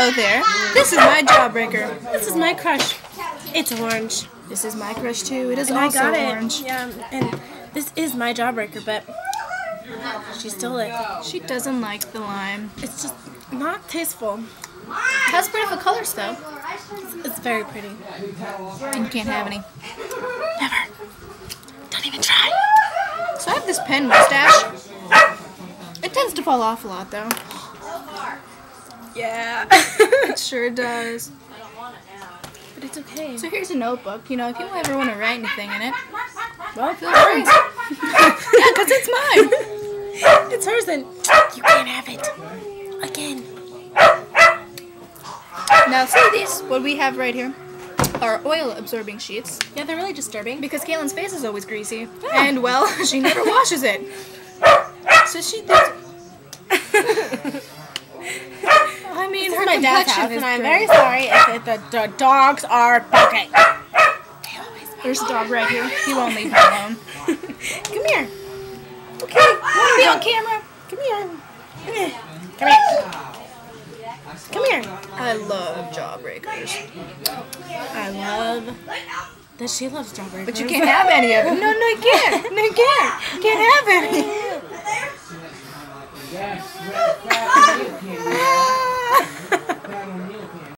Hello there. This is my Jawbreaker. This is my crush. It's orange. This is my crush too. It is And also I got orange. it. Yeah, and this is my Jawbreaker, but she stole it. She doesn't like the lime. It's just not tasteful. It has beautiful colors though. It's very pretty. And you can't have any. Never. Don't even try. So I have this pen mustache. It tends to fall off a lot though. Yeah. It sure does. But it's okay. So here's a notebook. You know, if you ever want to write anything in it, Well, feel free. yeah, because it's mine. It's hers, and you can't have it. Again. Now see these, what we have right here, are oil absorbing sheets. Yeah, they're really disturbing. Because Kaylin's face is always greasy. And well, she never washes it. So she does. I mean, This her is my dad's complexion house, is and I'm great. very sorry if the dogs are barking. There's a dog right here. He won't leave me alone. Come here. Okay, want to be on camera? Come here. Come here. Come here. Come here. I love Jawbreakers. I love that she loves Jawbreakers. But you can't have any of them. No, you can't. No,